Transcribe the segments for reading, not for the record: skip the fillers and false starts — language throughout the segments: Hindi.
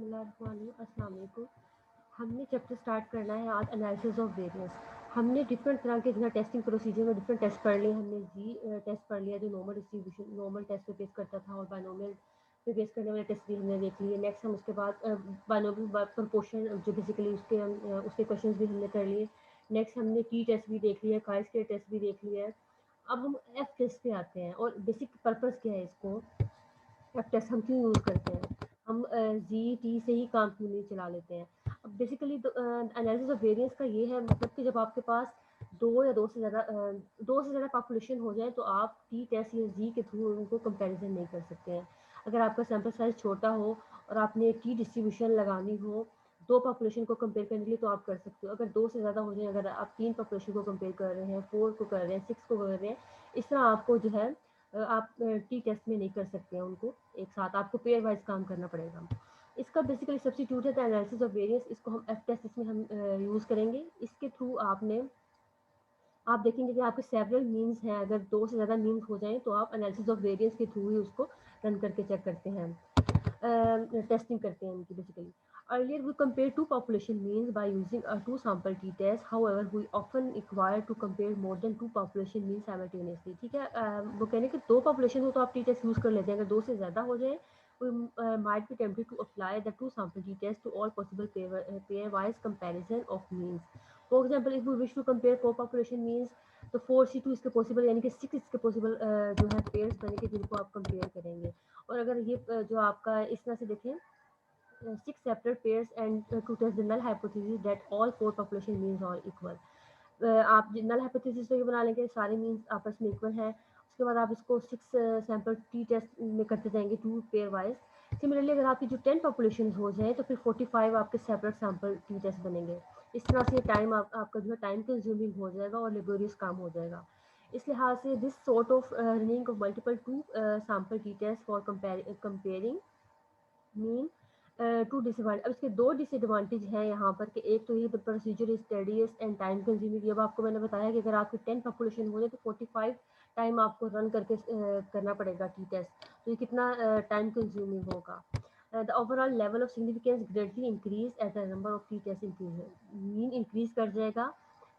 अस्सलाम वालेकुम। हमने चैप्टर स्टार्ट करना है आज एनालिसिस ऑफ वेरिएंस। हमने डिफरेंट तरह के जो है टेस्टिंग प्रोसीजर में डिफरेंट टेस्ट पढ़ लिए। हमने जी टेस्ट पढ़ लिया जो नॉर्मल डिस्ट्रीब्यूशन नॉर्मल टेस्ट पे बेस करता था, और बायनोमियल पे बेस करने वाले टेस्ट भी हमने देख लिए। नेक्स्ट हम उसके बाद बायनोमियल प्रोपोर्शन जो बेसिकली उसके क्वेश्चंस भी हमने कर लिए। नेक्स्ट हमने टी टेस्ट भी देख लिया, काई स्क्वायर टेस्ट भी देख लिया है। अब हम एफ टेस्ट पे आते हैं और बेसिक पर्पस क्या है इसको, एफ टेस्ट हम क्यों यूज़ करते हैं, हम जी टी से ही काम क्यों नहीं चला लेते हैं। अब बेसिकली एनालिसिस ऑफ वेरिएंस का ये है मतलब कि जब आपके पास दो से ज़्यादा पॉपुलेशन हो जाए तो आप टी टेस्ट या जी के थ्रू उनको कंपैरिजन नहीं कर सकते हैं। अगर आपका सैम्पल साइज छोटा हो और आपने टी डिस्ट्रीब्यूशन लगानी हो दो पॉपुलेशन को कंपेयर करने के लिए तो आप कर सकते हो। अगर दो से ज़्यादा हो जाए, अगर आप तीन पॉपुलेशन को कंपेयर कर रहे हैं, 4 को कर रहे हैं, 6 को कर रहे हैं, इस तरह आपको जो है आप टी टेस्ट में नहीं कर सकते हैं उनको एक साथ, आपको पेयर वाइज काम करना पड़ेगा। इसका बेसिकली सब्स्टिट्यूट है द एनालिसिस ऑफ वेरिएंस। इसको हम एफ टेस्ट इसमें हम यूज़ करेंगे। इसके थ्रू आप देखेंगे कि आपके सेवरल मीन्स हैं, अगर दो से ज़्यादा मीन्स हो जाएं तो आप एनालिसिस ऑफ वेरिएंस के थ्रू ही उसको रन करके चेक करते हैं, टेस्टिंग करते हैं उनकी basically. Earlier, we compared two population means by using a two sample t-test. However, we often require to compare more than two population means simultaneously. ठीक है, वो कहने कि दो population हो तो आप t-test यूज़ कर लेते हैं, अगर दो से ज़्यादा हो जाए we might be tempted to apply the two sample t-test to all possible pair-wise comparison of means. For example, if we wish to compare four population means तो 4C2 इसके पॉसिबल यानी कि 6 इसके पॉसिबल जो है पेयर्स बनेंगे जिनको आप कंपेयर करेंगे। और अगर ये जो आपका इस तरह से देखें 6 separate pairs and to test the null hypothesis that all four population means are equal. आप नल हाइपोथेसिस तो ये बना लेंगे सारे मीन्स आपस में इक्वल हैं। उसके बाद आप इसको 6 सैम्पल टी टेस्ट में करते जाएंगे 2 पेयर वाइज। सिमिलरली अगर आपकी जो 10 पॉपुलेशन हो जाए तो फिर 45 आपके सेपरेट सैम्पल टी टेस्ट बनेंगे। इस तरह से टाइम आपका जो है टाइम कंज्यूमिंग हो जाएगा और लेबोरियस काम हो जाएगा। इस लिहाज से this sort of running of multiple two sample t test for comparing mean two disadvantage. अब इसके दो डिसएडवांटेज हैं यहाँ पर कि एक तो ये the procedure is tedious and time consuming. अब आपको मैंने बताया कि अगर आपकी 10 पॉपुलेशन हो जाए तो 45 टाइम आपको रन करके करना पड़ेगा टी टेस्ट, तो ये कितना टाइम कंज्यूमिंग होगा। The overall level of significance greatly increase as the number of t test increase, mean increase कर जाएगा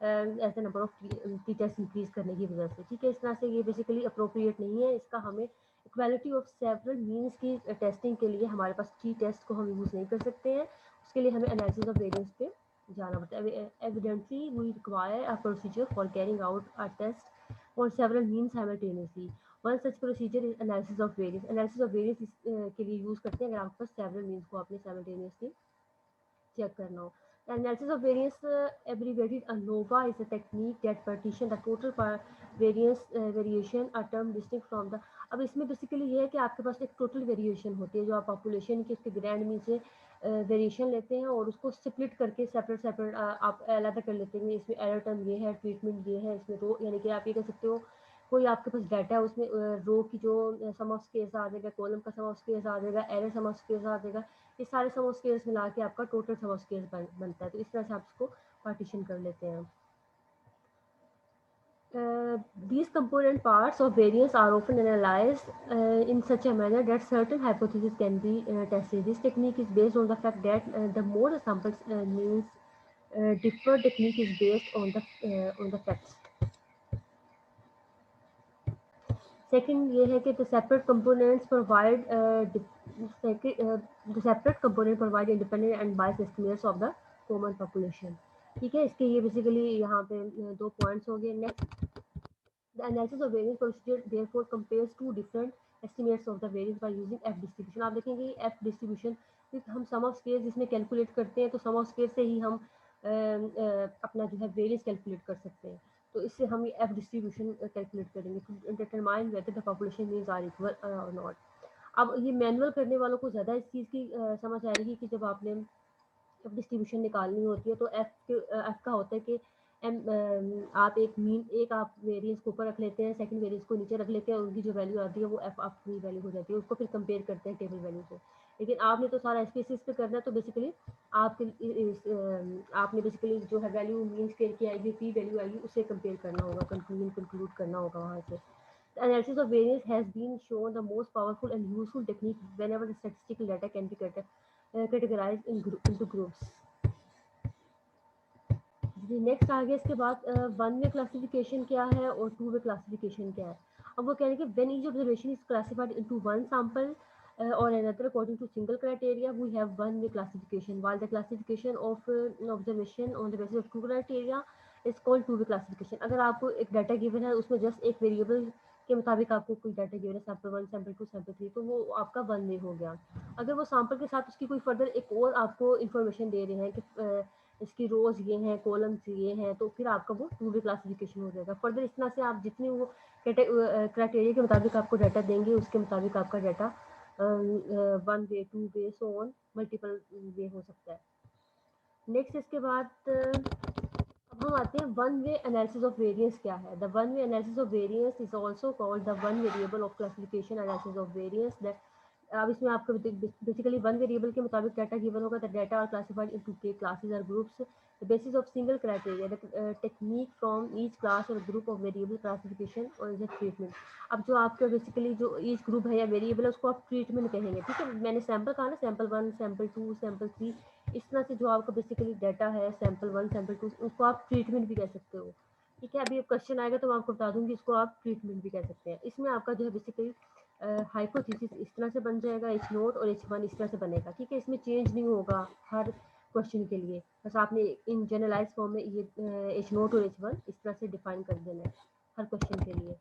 as the number of t test increase करने की वजह से। ठीक है, इस तरह से ये बेसिकली अप्रोप्रिएट नहीं है। इसका हमें इक्वालिटी ऑफ सेवरल मीन्स की टेस्टिंग के लिए हमारे पास टी टेस्ट को हम यूज़ नहीं कर सकते हैं, उसके लिए हमें एनालिसिस ऑफ वेरिएंस पे जाना पड़ता है। Evidently we require a procedure for carrying out a test for several means simultaneously. One such procedure is analysis of variance. Analysis of variance के लिए यूज़ करते हैं अगर आपके पास सेवरल मीन्स को आपने साइमल्टेनियसली चेक करना हो। The analysis of variance, abbreviated ANOVA, is a technique that partition the total variance variation a term distinct from the। अब इसमें बेसिकली ये है कि आपके पास एक टोटल वेरिएशन होती है जो आप पॉपुलेशन के उसके ग्रैंड मीन से वेरिएशन लेते हैं और उसको स्प्लिट करके सेपरेट सेपरेट आप अलग कर लेते हैं। इसमें एरर टर्म ये है, ट्रीटमेंट ये है, इसमें रो यानी कि आप ये कह सकते हो कोई आपके पास डाटा है उसमें रो की जो सम ऑफ स्केल्स आ जाएगा, कॉलम का सम ऑफ स्केल्स आ जाएगा, एरर सम ऑफ स्केल्स आ जाएगा, ये सारे सम ऑफ स्केल्स मिला के आपका टोटल सम ऑफ स्केल्स बनता है। तो इस तरह से आप इसको पार्टीशन कर लेते हैं। These component parts of variance are often analyzed in such a manner that certain hypotheses can be tested. This technique is based on the fact that the more the samples means differ, technique is based on the facts. Second ये है कि the separate components provide the separate component provide independent and biased estimates of the common population. ठीक है, इसके ये बेसिकली यहाँ पे दो पॉइंट्स हो गए। Next, the analysis of variance procedure therefore compares two different estimates of the variance by using F distribution। आप देखेंगे F distribution हम sum of squares इसमें कैलकुलेट करते हैं तो sum of squares से ही हम अपना जो है वेरियंस कैलकुलेट कर सकते हैं। तो इससे हम ये F डिस्ट्रीब्यूशन कैलकुलेट करेंगे to determine whether the population means are equal और नॉट। अब ये मैनुअल करने वालों को ज़्यादा इस चीज़ की समझ आएगी कि जब आपने जब डिस्ट्रीब्यूशन निकालनी होती है तो एफ का होता है कि आप एक आप वेरिएंस को ऊपर रख लेते हैं, सेकंड वेरिएंस को नीचे रख लेते हैं, उनकी जो वैल्यू आती है वो एफ आपकी वैल्यू हो जाती है, उसको फिर कंपेयर करते हैं टेबल वैल्यू से। लेकिन आपने तो सारा एसपीएसएस पे करना है तो बेसिकली आपने बेसिकली जो है वैल्यू मीन स्क्वायर की आएगी, पी वैल्यू आएगी, उससे कंपेयर करना होगा, कंक्लूड करना होगा वहाँ से। The analysis of variance has been shown the most powerful and useful technique whenever the statistical data can be collected। categorized into groups. Ji next आ गया इसके बाद वन वे क्लासिफिकेशन क्या है और टू वे क्लासिफिकेशन क्या है। अब वो कह रहे हैं कि when each observation is classified into one sample or another according to single criteria, we have one way classification, while the classification of observation on the basis of two criteria is called two way classification। अगर आपको एक डाटा गिवन है उसमें जस्ट एक वेरिएबल के मुताबिक आपको कोई डाटा गिवन है sample one sample two sample three, तो वो आपका वन वे हो गया। अगर वो सैंपल के साथ उसकी कोई फर्दर एक और आपको इंफॉर्मेशन दे रहे हैं कि इसकी रोज ये हैं कॉलम्स ये हैं, तो फिर आपका वो टू वे क्लासिफिकेशन हो जाएगा। फर्दर इस तरह से आप जितनी वो क्राइटेरिया के मुताबिक आपको डाटा देंगे उसके मुताबिक आपका data one way two way so on multiple way हो सकता है। नेक्स्ट इसके बाद अब हम आते हैं one way analysis of variance क्या है। The one way analysis of variance is also called the one variable of classification analysis of variance. That अब इसमें आपको बेसिकली वन वेरिएबल के मुताबिक डाटा गिवन होगा। The data are classified into K classes और groups the basis of single criteria. The technique from each class और ग्रुप ऑफ वेरिएबल क्लासिफिकेशन और इज ट्रीटमेंट। अब जो आपका बेसिकली जो ईच ग्रुप है या वेरिएबल है उसको आप ट्रीटमेंट कहेंगे, ठीक है। मैंने सैंपल कहा ना, sample one sample two sample three, इस तरह से जो आपका बेसिकली डाटा है सैंपल वन सैंपल टू उसको आप ट्रीटमेंट भी कह सकते हो, ठीक है। अभी क्वेश्चन आएगा तो मैं आपको बता दूंगी इसको आप ट्रीटमेंट भी कह सकते हैं। इसमें आपका जो है बेसिकली हाइपोथेसिस इस तरह से बन जाएगा, एच नोट और एच वन इस तरह से बनेगा, ठीक है। इसमें चेंज नहीं होगा हर क्वेश्चन के लिए, बस आपने इन जनरलाइज फॉर्म में ये एच नोट और एच वन इस तरह से डिफाइन कर देना है हर क्वेश्चन के लिए।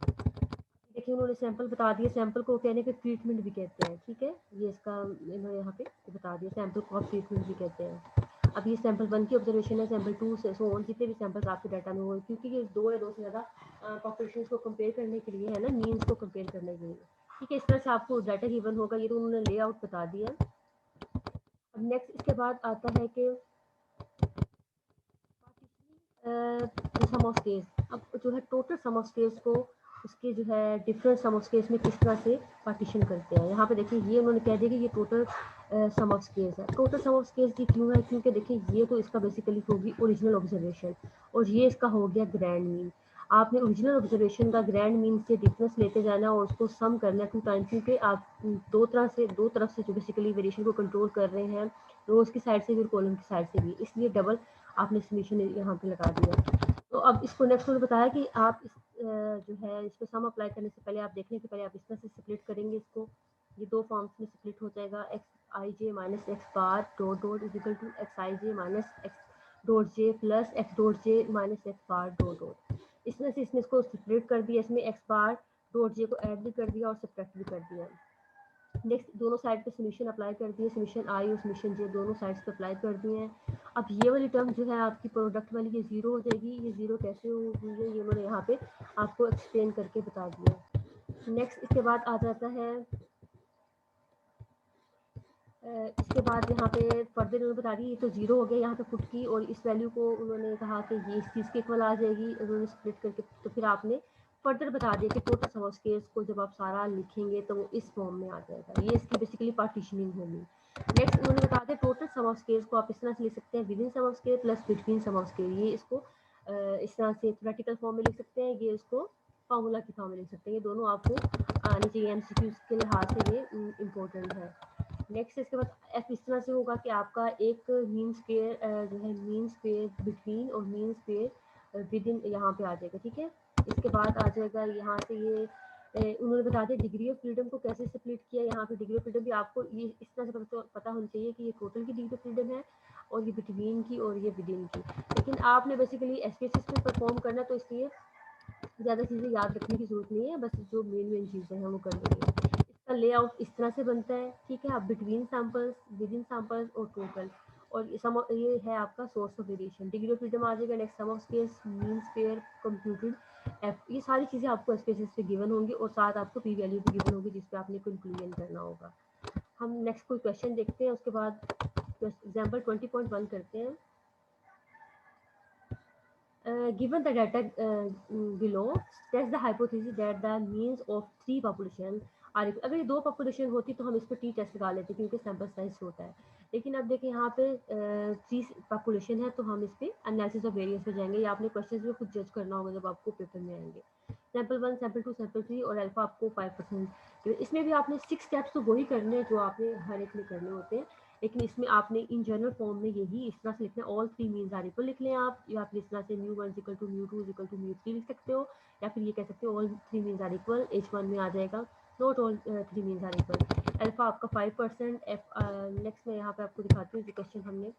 देखिए उन्होंने सैंपल बता दिया, सैंपल को कहने के ट्रीटमेंट भी कहते हैं, ठीक है। ये इसका इन्होंने यहाँ पे बता दिया, सैंपल को आप ट्रीटमेंट भी कहते हैं। अब ये सैंपल वन की ऑब्जर्वेशन है, सैंपल टू से सो ऑन जितने भी सैंपल्स आपके डाटा में हुए, क्योंकि ये दो या दो से ज़्यादा पॉपुलेशन को कंपेयर करने के लिए है ना, मीन्स को कंपेयर करने के लिए, ठीक है। इस तरह से आपको डाटा गिवन होगा। ये तो उन्होंने लेआउट बता दिया। अब नेक्स्ट इसके बाद आता है कि सम ऑफ स्केल्स। अब जो है टोटल सम ऑफ स्केल्स को उसके जो है डिफरेंट सम ऑफ स्केल्स में किस तरह से पार्टीशन करते हैं। यहाँ पे देखिए ये उन्होंने कह दिया कि ये टोटल सम ऑफ स्केल्स है। टोटल सम ऑफ स्केल्स की क्यों है, क्योंकि देखिए ये तो इसका बेसिकली होगी ओरिजिनल ऑब्जर्वेशन और ये इसका हो गया ग्रैंड मीन। आपने ओरिजिनल ऑब्जर्वेशन का ग्रैंड मीन से डिफरेंस लेते जाना और उसको सम करना टू टाइम, क्योंकि आप दो तरफ से जो बेसिकली वेरिएशन को कंट्रोल कर रहे हैं, रोज की साइड से भी और कॉलम की साइड से भी, इसलिए डबल आपने समीशन यहाँ पे लगा दिया। तो अब इसको नेक्स्ट उन्होंने बताया कि आप इस जो है इस पर सम अप्लाई करने से पहले आप देखने से पहले आप इस तरह से स्प्लिट करेंगे इसको। ये दो फॉर्म्स में स्प्लिट हो जाएगा, X I J minus X bar dot dot is equal to X I J minus X dot J plus X dot J minus X bar dot dot. इस तरह से इसमें इसको स्प्लिट कर दिया, इसमें एक्स बार डॉट जे को ऐड भी कर दिया और सब्ट्रैक्ट भी कर दिया। नेक्स्ट दोनों साइड पे सॉल्यूशन अप्लाई कर दिए, सॉल्यूशन आई और सॉल्यूशन जे दोनों साइड्स पे अप्लाई कर दिए हैं। अब ये वाली टर्म जो है आपकी प्रोडक्ट वाली ये जीरो हो जाएगी। ये जीरो कैसे हुई है ये उन्होंने यहाँ पे आपको एक्सप्लेन करके बता दिया। नेक्स्ट इसके बाद आ जाता है इसके बाद यहाँ पे फर्दर उन्होंने बता दी ये तो जीरो हो गया यहाँ पे पुट की, और इस वैल्यू को उन्होंने कहा कि ये इस चीज़ के इक्वल आ जाएगी, उन्होंने स्प्लिट करके। तो फिर आपने फर्दर बता दिया कि टोटल सम ऑफ स्केल्स को जब आप सारा लिखेंगे तो वो इस फॉर्म में आ जाएगा। ये इसकी बेसिकली पार्टीशनिंग होगी। नेक्स्ट उन्होंने बता दिया टोटल सम ऑफ स्केल्स को आप इस तरह से लिख सकते हैं, within sum of scale plus between sum of scale. ये इसको इस तरह से थ्योरेटिकल फॉर्म में लिख सकते हैं, ये इसको फार्मूला की फॉर्म में लिख सकते हैं। ये दोनों आपको आनी चाहिए, एमसीक्यूज के लिहाज से ये इम्पोर्टेंट है। नेक्स्ट इसके बाद एफ इस तरह से होगा कि आपका एक मीन स्क्वेयर जो है मीन स्क्वेयर बिटवीन और मीन स्क्वेयर विद इन यहाँ पे आ जाएगा, ठीक है। इसके बाद आ जाएगा यहाँ से ये उन्होंने बता दिया डिग्री ऑफ फ्रीडम को कैसे स्प्लिट किया। यहाँ पे डिग्री ऑफ फ्रीडम भी आपको ये इस तरह से पता होना चाहिए कि ये टोटल की डिग्री ऑफ फ्रीडम है और ये बिटवीन की और ये विद इन की। लेकिन आपने बेसिकली एसपीएसएस में परफॉर्म करना, तो इसलिए ज़्यादा चीज़ें याद रखने की ज़रूरत नहीं है, बस जो मेन चीज़ें हैं वो कर लेंगे। इसका लेआउट इस तरह से बनता है, ठीक है। आप between samples, within samples और टोटल, और ये है आपका source of variation. Degree of freedom आ जाएगा। Next sum of scales, mean square, computed F, ये सारी चीज़ें आपको एसपीएसएस पे गिवन होंगी और साथ आपको पी वैल्यू भी गिवन होगी जिस पे आपने कंक्लूजन करना होगा। हम नेक्स्ट कोई क्वेश्चन देखते हैं, उसके बाद एग्जाम्पल 20.1 करते हैं। Given the data below, test the hypothesis that the means of three population are equal। अगर ये दो पॉपुलेशन होती तो हम इस पर टी टेस्ट लगा लेते क्योंकि सैंपल साइज छोटा है। लेकिन अब देखिए यहाँ पे थ्री पॉपुलेशन है तो हम इस पे एनालिसिस ऑफ वेरिएंस पे जाएंगे। ये आपने क्वेश्चन में खुद जज करना होगा जब आपको पेपर में आएंगे। Sample one, sample two, sample three और अल्फा आपको 5%। इसमें भी आपने 6 स्टेप्स तो वही करने हैं जो आपने हर एक में करने होते हैं, लेकिन इसमें आपने इन जनरल फॉर्म में यही इस तरह से लिखना है, all three means are equal लिख लें आप, या फिर इस तरह से mu 1 equal to mu 2 equal to mu 3 लिख सकते हो, या फिर ये कह सकते हो all three means are equal, H1 में आ जाएगा not all three means are equal. Alpha आपका 5%, नेक्स्ट मैं यहाँ पे आपको दिखाती हूँ जो क्वेश्चन हमने,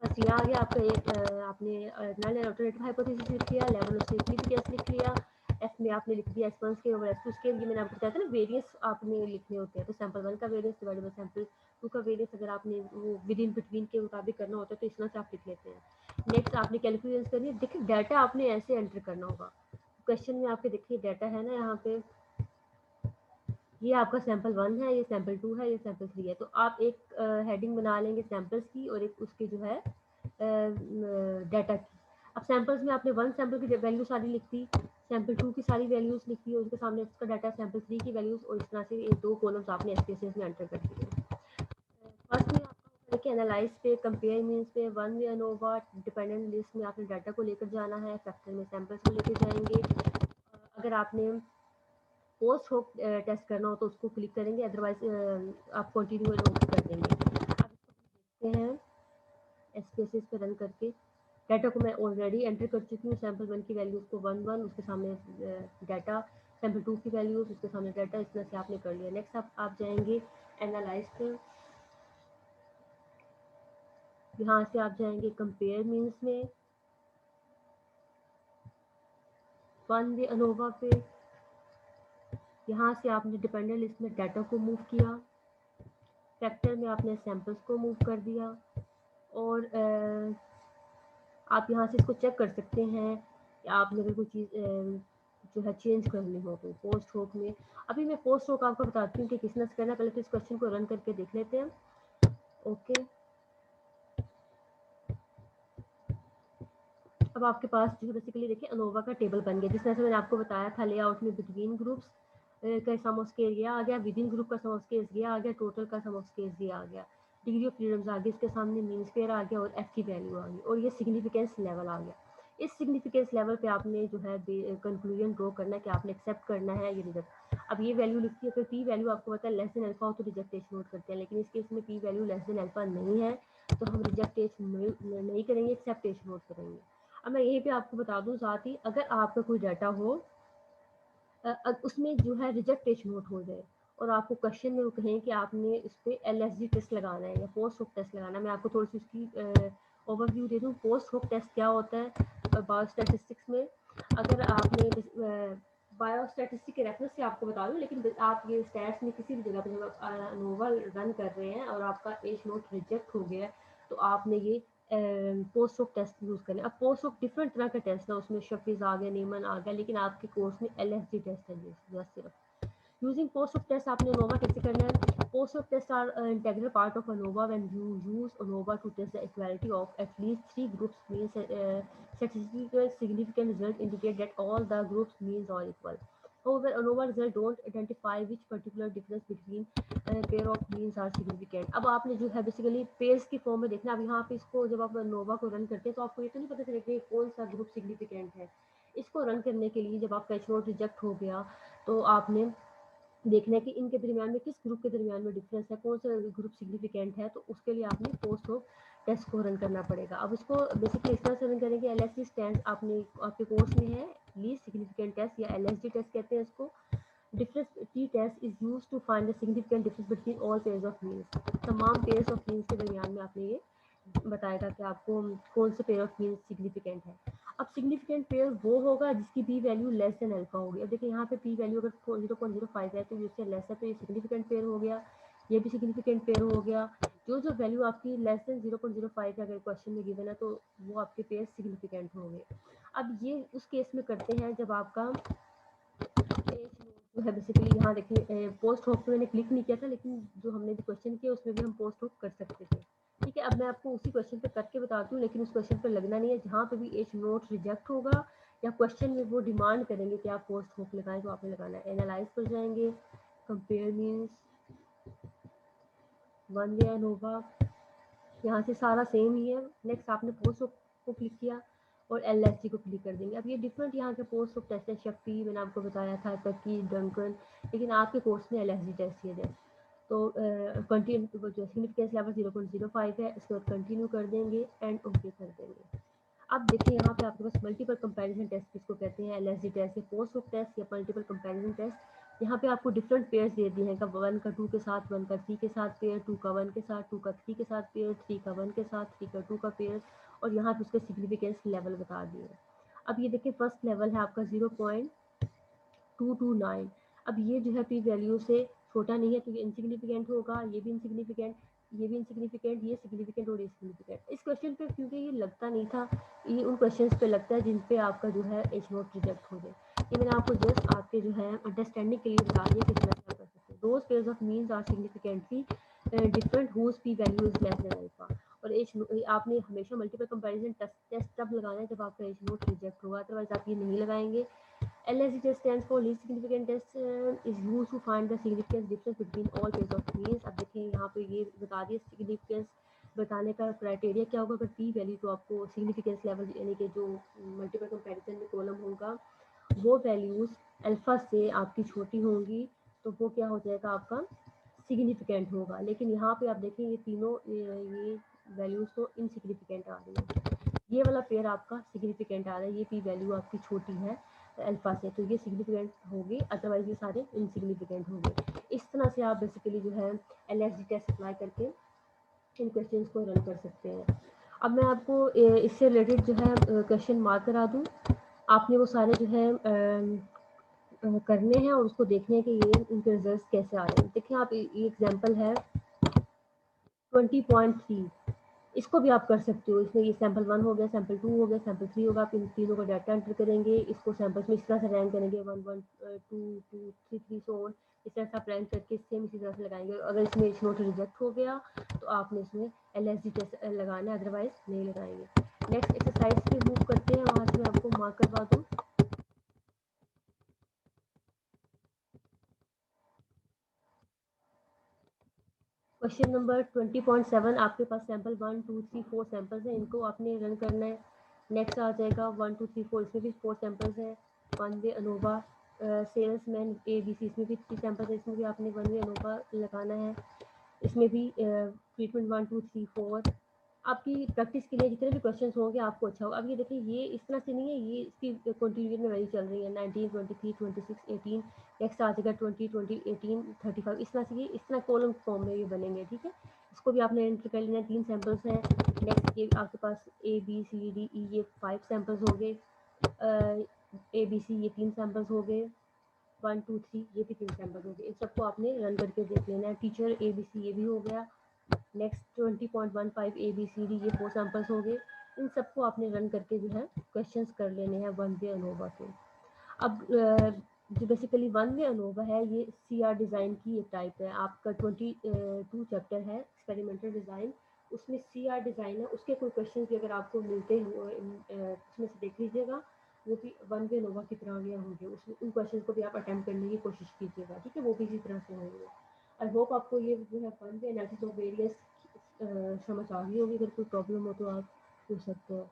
बस ये आ गया आपका एक आपने नल अल्टरनेटिव हाइपोथेसिस लिख लिया, लेवल ऑफ सिग्निफिकेंस लिख लिया, एफ में आपने लिख दिया S1 square over S2 square, ये मैंने आपको बताया था ना वेरियंस आपने लिखने होते हैं, तो सैंपल 1 का वेरियंस डिवाइडेड बाय सैंपल 2 का वेरियंस अगर आपने वो विद इन बिटवीन के मुताबिक करना होता है तो इस तरह से आप लिख लेते हैं। नेक्स्ट आपने कैलकुलेशन करनी है, देखिए डाटा आपने ऐसे एंटर करना होगा, क्वेश्चन में आपके देखिए डाटा है ना यहाँ पे, ये आपका सैंपल 1 है, ये सैंपल 2 है, ये सैंपल 3 है, तो आप एक हेडिंग बना लेंगे सैंपल्स की और एक उसके जो है डाटा की। अब सैंपल्स में आपने 1 सैंपल की वैल्यू सारी लिख दी, सैंपल 2 की सारी वैल्यूज लिख दी और उसके सामने उसका डाटा सैंपल 3 की वैल्यूज, और इस तरह से ये 2 कॉलम्स आपने एसपीएसएस में एंटर कर दिए। फर्स्ट में आपका होगा एनालाइज पे, कंपेयर मींस पे, one way ANOVA, dependent list में आपने डाटा को लेकर जाना है, फैक्टर में सैंपल्स को लेकर जाएंगे। अगर आपने पोस्ट होप टेस्ट करना हो तो उसको क्लिक करेंगे, अदरवाइज आप कंटिन्यू कर देंगे। अब इसको देखते हैं एसपीएसएस पे रन करके, डाटा को मैं ऑलरेडी एंटर कर चुकी हूँ, सैंपल 1 की वैल्यूज को 1 उसके सामने डाटा, सैंपल 2 की वैल्यूज उसके सामने डाटा, इस तरह से आपने कर लिया। नेक्स्ट आप जाएंगे एनालाइज पे, यहाँ से आप जाएंगे कंपेयर मीन्स में, वन वे अनोवा पे, यहाँ से आपने डिपेंडेंट लिस्ट में डाटा को मूव किया, फैक्टर में आपने सैंपल्स को मूव कर दिया, और आप यहाँ से इसको चेक कर सकते हैं कि आपने अगर कोई चीज़ जो है चेंज करनी हो तो पोस्ट होप में। अभी मैं पोस्ट होप आपको बताती हूँ कि किस तरह से करना है, पहले तो इस क्वेश्चन को रन करके देख लेते हैं। ओके, अब आपके पास जो है बेसिकली देखिए अनोवा का टेबल बन गया, जिस तरह से मैंने आपको बताया था लेआउट में बिटवीन ग्रुप्स का सम ऑफ स्केयर ये आ गया, विद इन ग्रुप का सम ऑफ स्केयर ये आ गया, टोटल का सम ऑफ स्केयर ये आ गया, डिग्री ऑफ फ्रीडम्स आ गई, इसके सामने मीन स्क्वायर आ गया और एफ की वैल्यू आ गई, और ये सिग्निफिकेंस लेवल आ गया। इस सिग्निफिकेंस लेवल पे आपने जो है कंक्लूजन ड्रॉ करना है कि आपने एक्सेप्ट करना है या रिजेक्ट। अब ये वैल्यू लिखती है, अगर पी वैल्यू आपको पता है लेस देन अल्फा हो तो रिजेक्टेशन नोट करते हैं, लेकिन इस केस में P value less than alpha नहीं है तो हम रिजेक्टेशन नहीं करेंगे, एक्सेप्टेशन नोट करेंगे। अब मैं यहीं पे आपको बता दूं साथ ही, अगर आपका कोई डाटा हो उसमें जो है रिजेक्टेशन नोट हो जाए और आपको क्वेश्चन में वो कहें कि आपने इस पर LSG टेस्ट लगाना है या पोस्ट हुक टेस्ट लगाना है, मैं आपको थोड़ी सी उसकी ओवरव्यू दे दूँ। पोस्ट हुक टेस्ट क्या होता है बायोस्टैटिस्टिक्स में, अगर आपने बायोस्टैटिस्टिक के रेफरेंस से आपको बता दूँ, लेकिन आप ये स्टैट्स में किसी भी जगह पर जब अनोवा रन कर रहे हैं और आपका एज नोट रिजेक्ट हो गया है तो आपने ये पोस्ट ऑफ टेस्ट यूज़ करें। अब पोस्ट ऑफ डिफरेंट तरह का टेस्ट है, उसमें शफीज आ गया, नीमन आ गया, लेकिन आपके कोर्स में LSG टेस्ट है बस सिर्फ। यूजिंग पोस्ट ऑफ टेस्ट आपने अनोवा कैसे करना है, post hoc test are integral part of ANOVA when you use ANOVA to test the equality of at least 3 groups means statistical significant result indicate that all the groups means are equal. However, ANOVA result don't identify which particular difference between pair of means are significant. अब आपने जो है बेसिकली पेयर्स की फॉर्म में देखना। अब यहाँ पे इसको जब आप ANOVA को रन करते हैं तो आपको ये तो नहीं पता चलेगा कि कौन सा ग्रुप सिग्निफिकेंट है। इसको रन करने के लिए जब आपका एच नोट रिजेक्ट हो गया तो आपने देखना है कि इनके दरमियान में किस ग्रुप के दरमियान में डिफरेंस है, कौन सा ग्रुप सिग्निफिकेंट है, तो उसके लिए आपने पोस्ट ऑफ टेस्ट को रन करना पड़ेगा। अब इसको बेसिकली इस तरह से रन करेंगे, LSG स्टैंड आपने आपके कोर्स में है लीस्ट सिग्निफिकेंट टेस्ट या LSG टेस्ट कहते हैं इसको। Difference t test is use to find the significant difference between all pairs of means. तमाम पेयर्स ऑफ मीन्स के दरमियान में आपने ये बताएगा कि आपको कौन से पेयर ऑफ मीन्स सिग्निफिकेंट है। अब सिग्निफिकेंट पेयर वो होगा जिसकी P value less than alpha होगी। अब देखिए यहाँ पे पी वैल्यू अगर 0.05 है तो इससे लेस है तो ये सिग्निफिकेंट पेयर हो गया, ये भी सिग्निफिकेंट पेयर हो गया। जो वैल्यू आपकी लेस देन 0.05 है अगर क्वेश्चन में गिवन है तो वो आपके पेयर सिग्निफिकेंट होंगे। अब ये उस केस में करते हैं जब आपका जो है बेसिकली यहाँ देखिए पोस्ट होप पे मैंने क्लिक नहीं किया था, लेकिन जो हमने भी क्वेश्चन किया उसमें भी हम पोस्ट होप कर सकते थे। ठीक है, अब मैं आपको उसी क्वेश्चन पे करके बताती हूँ, लेकिन उस क्वेश्चन पे लगना नहीं है। जहाँ पे भी एच नोट रिजेक्ट होगा या क्वेश्चन में वो डिमांड करेंगे कि आप पोस्ट होप लगाएं तो आपने लगाना है। एनालाइज पर जाएंगे, compare means, one way ANOVA, यहाँ से सारा सेम ही है। नेक्स्ट आपने पोस्ट होप को क्लिक किया और LSG को क्लिक कर देंगे। अब ये डिफरेंट यहाँ के पोस्ट ऑफ टेस्ट है, शक्ति मैंने आपको बताया था, तकी, डंकन, लेकिन आपके कोर्स में LSG टेस्ट किया जाए। तो कंटिन्यू जो सिग्निफिकेंस लेवल 0.05 है, इसके बाद कंटिन्यू कर देंगे एंड ओके कर देंगे। अब देखिए यहाँ पे आपके पास मल्टीपल कंपैरिजन टेस्ट किसको कहते हैं, एलएसडी टेस्ट या पोस्ट हुक टेस्ट या मल्टीपल कंपैरिजन टेस्ट। यहाँ पे आपको डिफरेंट पेयर्स दे दिए हैं, का 1 का 2 के साथ, 1 का 3 के साथ पेयर, 2 का 1 के साथ, 2 का 3 के साथ पेयर, 3 का 1 के साथ, 3 का 2 का पेयर, और यहाँ पे उसके सिग्निफिकेंस लेवल बता दिए। अब ये देखिए फर्स्ट लेवल है आपका 0.229। अब ये जो है पी वैल्यू से छोटा नहीं है तो ये इनसिग्निफिकेंट होगा, ये भी इनसिग्निफिकेंट, ये भी इनसिग्निफिकेंट, ये सिग्निफिकेंट और ये सिग्निफिकेंट। इस क्वेश्चन पे क्योंकि ये लगता नहीं था, ये उन क्वेश्चंस पे लगता है जिन पे आपका जो है एच नोट रिजेक्ट हो जाए। ये मैंने आपको जस्ट आपके जो है अंडरस्टैंडिंग के लिए बता दिया किस तरह कर सकते हैं। Those pairs of means are significantly different whose p value is less than alpha. और एच आपने हमेशा मल्टीपल कंपैरिजन टेस्ट तब लगाना है जब आपका एच नोट रिजेक्ट होगा, अदरवाइज आप ये नहीं लगाएंगे। LSD test stands for least significant test, is used to find the significance difference between all pairs of means। अब देखिए यहाँ पे ये बता दिए सिग्निफिकेंस बताने का क्राइटेरिया क्या होगा। अगर पी वैल्यू तो आपको सिग्निफिकेंस लेवल यानी कि जो मल्टीपल कंपैरिजन में कॉलम होगा वो वैल्यूज अल्फा से आपकी छोटी होंगी तो वो क्या हो जाएगा आपका सिग्निफिकेंट होगा। लेकिन यहाँ पे आप देखें ये तीनों ये वैल्यूज तो इनसिग्निफिकेंट आ रही है। ये वाला पेयर आपका सिग्निफिकेंट आ रहा है, ये पी वैल्यू आपकी छोटी है अल्फा से, तो ये सिग्निफिकेंट होगी, अदरवाइज ये सारे इनसिग्निफिकेंट होंगे। इस तरह से आप बेसिकली जो है एलएसडी टेस्ट अप्लाई करके इन क्वेश्चंस को रन कर सकते हैं। अब मैं आपको इससे रिलेटेड जो है क्वेश्चन मार्क करा दूँ, आपने वो सारे जो है करने हैं और उसको देखने हैं कि ये इनके रिजल्ट कैसे आ रहे हैं। देखिए आप ये एग्जाम्पल है 20.3, इसको भी आप कर सकते हो। इसमें ये सैंपल 1 हो गया, सैंपल 2 हो गया, सैंपल 3 होगा। आप इन तीनों का डाटा एंटर करेंगे, इसको सैंपल्स में इस तरह से रैंक करेंगे 1 1 2 2 3 3 सो ऑन। इस तरह से आप रैंक करके सेम इसी तरह से लगाएंगे। अगर इसमें एच नोट रिजेक्ट हो गया तो आपने इसमें एलएसडी टेस्ट लगाना है, अदरवाइज नहीं लगाएंगे। नेक्स्ट एक्सरसाइज पे मूव करते हैं, वहाँ से मैं आपको मार्क करवा दूँ। क्वेश्चन नंबर 20.7, आपके पास सैंपल 1 2 3 4 सैंपल्स हैं, इनको आपने रन करना है। नेक्स्ट आ जाएगा 1 2 3 4, इसमें भी 4 सैंपल्स हैं। One way ANOVA salesman A B C, इसमें भी 3 सैंपल्स हैं, इसमें भी आपने वन वे अनोवा लगाना है। इसमें भी ट्रीटमेंट 1 2 3 4। आपकी प्रैक्टिस के लिए जितने भी क्वेश्चन होंगे आपको अच्छा होगा। अब ये देखिए ये इस तरह से नहीं है, ये इसकी कंटिन्यूशन में वही चल रही है 19 23 26 18। नेक्स्ट आ जाएगा 20 20 18 35। इस तरह से ये इस तरह कॉलम फॉर्म में ये बनेंगे, ठीक है। इसको भी आपने एंटर कर लेना है। 3 सैंपल्स हैं। नेक्स्ट ये आपके पास ए बी सी डी ई, ये 5 सैंपल्स हो गए। ए बी सी ये 3 सैंपल्स हो गए। 1 2 3 ये भी 3 सैंपल्स हो गए। इन सबको आपने रन करके देख लेना है। टीचर ए बी सी ये भी हो गया। Next 20.15 A B C D, ये 4 सैंपल्स हो गए। इन सबको आपने रन करके जो है क्वेश्चंस कर लेने हैं वन वे अनोवा के। अब जो बेसिकली वन वे अनोवा है ये सी आर डिज़ाइन की एक टाइप है। आपका 22 चैप्टर है एक्सपेरिमेंटल डिज़ाइन, उसमें सी आर डिज़ाइन है। उसके कोई क्वेश्चन भी अगर आपको मिलते हो उसमें से देख लीजिएगा, वो भी वन वे अनोवा की तरह ये होंगे। उसमें उन क्वेश्चन को भी आप अटैम्प्ट करने की कोशिश कीजिएगा, ठीक है। वो भी इसी तरह से होंगे। आई होप आपको ये जो है one way analysis of various समझ आ गई होगी। अगर कोई प्रॉब्लम हो तो आप पूछ सकते हो।